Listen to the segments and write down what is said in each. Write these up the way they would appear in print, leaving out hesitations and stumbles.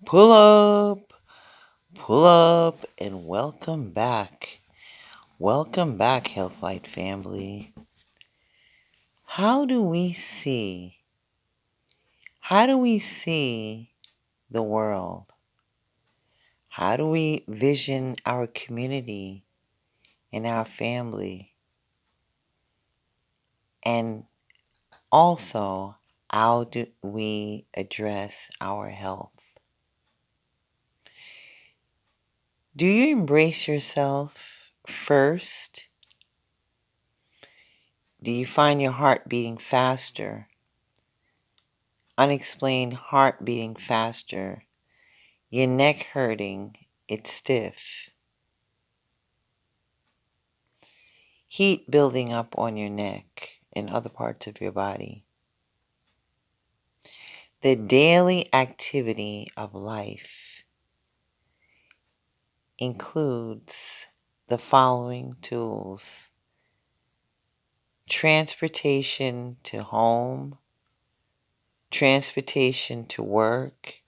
Pull up, pull up, and welcome back. Welcome back, Health Light family. How do we see? How do we see the world? How do we vision our community and our family? And also, how do we address our health? Do you embrace yourself first? Do you find your heart beating faster? Unexplained heart beating faster, your neck hurting, it's stiff, heat building up on your neck and other parts of your body. The daily activity of life includes the following tools: transportation to home, transportation to work,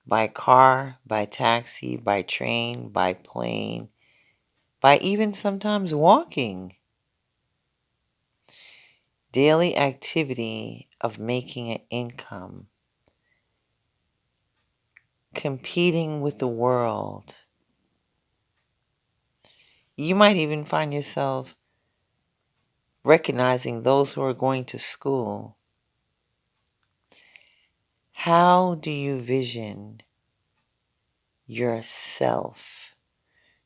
by car, by taxi, by train, by plane, by even sometimes walking. Daily activity of making an income, competing with the world. You might even find yourself recognizing those who are going to school. How do you vision yourself?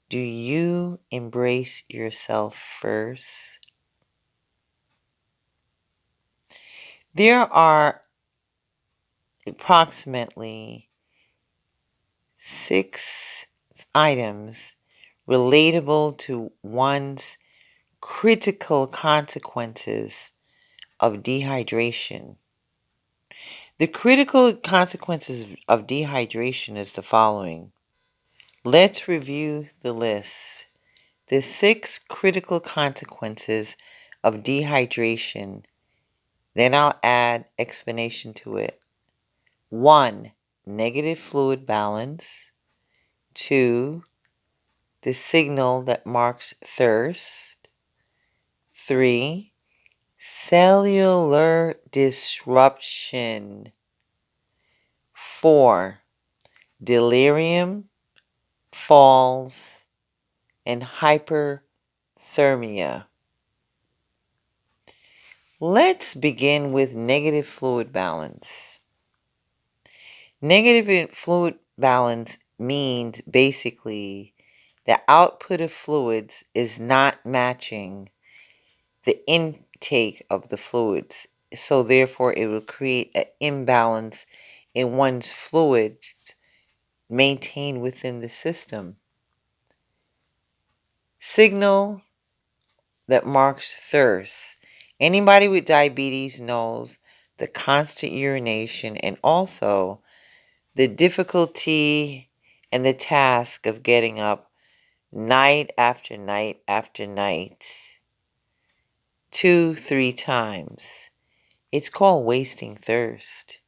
Do you embrace yourself first? There are approximately 6 items relatable to one's critical consequences of dehydration. The critical consequences of dehydration is the following. Let's review the list. The 6 critical consequences of dehydration. Then I'll add explanation to it. 1. Negative fluid balance. 2. The signal that marks thirst. 3. Cellular disruption. 4. Delirium, falls, and hyperthermia. Let's begin with negative fluid balance. Negative fluid balance means basically the output of fluids is not matching the intake of the fluids. So therefore it will create an imbalance in one's fluids maintained within the system. Signal that marks thirst. Anybody with diabetes knows the constant urination and also the difficulty and the task of getting up night after night after night, 2-3 times. It's called wasting thirst.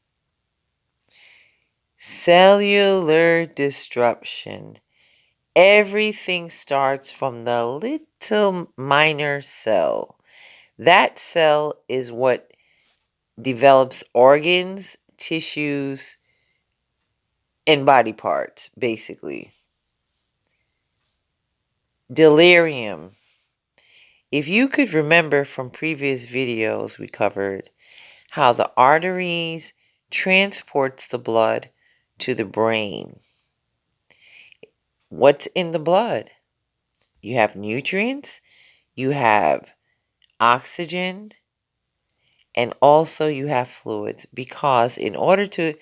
Cellular disruption. Everything starts from the little minor cell. That cell is what develops organs, tissues, and body parts, basically. Delirium. If you could remember from previous videos we covered how the arteries transports the blood to the brain. What's in the blood? You have nutrients, you have oxygen, and also you have fluids, because in order to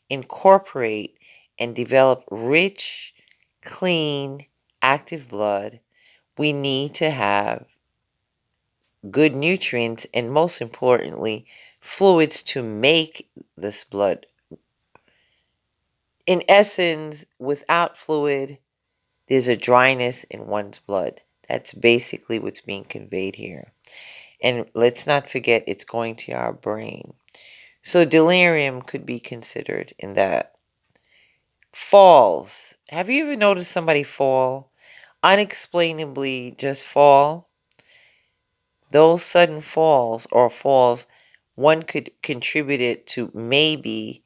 incorporate and develop rich, clean, active blood, we need to have good nutrients and, most importantly, fluids to make this blood. In essence, without fluid, there's a dryness in one's blood. That's basically what's being conveyed here. And let's not forget, it's going to our brain. So delirium could be considered in that. Falls. Have you ever noticed somebody fall? Unexplainably just fall? Those sudden falls or falls, one could contribute it to maybe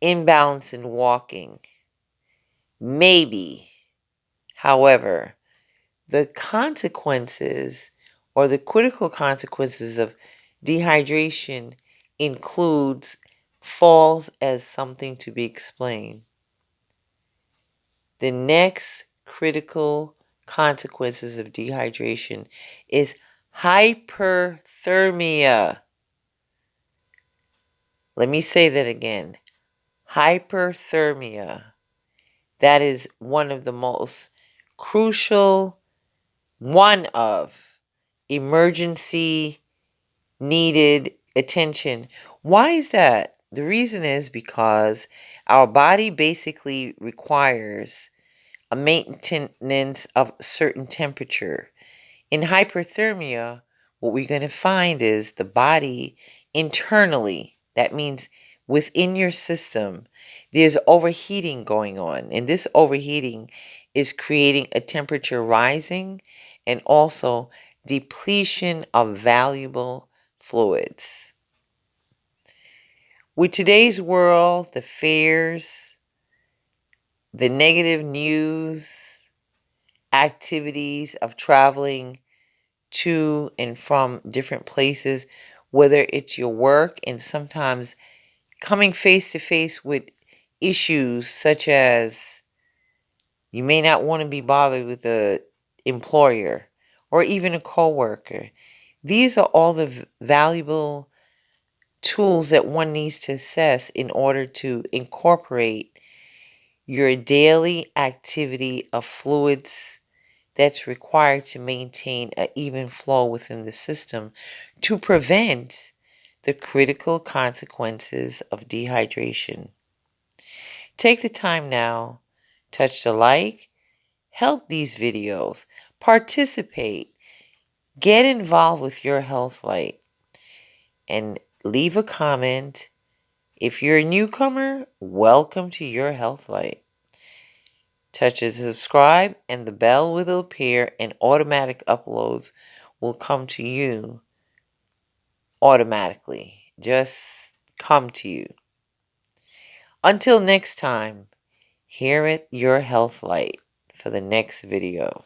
imbalance in walking. Maybe. However, the consequences or the critical consequences of dehydration includes falls as something to be explained. The next critical consequences of dehydration is hyperthermia. Let me say that again. Hyperthermia. That is one of the most crucial, one of emergency needed attention. Why is that? The reason is because our body basically requires a maintenance of certain temperature. In hyperthermia, what we're going to find is the body internally, that means within your system, there's overheating going on. And this overheating is creating a temperature rising and also depletion of valuable fluids. With today's world, the fears, the negative news, activities of traveling to and from different places, whether it's your work and sometimes coming face to face with issues such as you may not want to be bothered with a employer or even a coworker. These are all the valuable tools that one needs to assess in order to incorporate your daily activity of fluids that's required to maintain an even flow within the system to prevent the critical consequences of dehydration. Take the time now, touch the like, help these videos, participate, get involved with your health light, and leave a comment. If you're a newcomer, welcome to your health light. Touch the subscribe and the bell will appear and automatic uploads will come to you automatically. Just come to you. Until next time, here at your health light for the next video.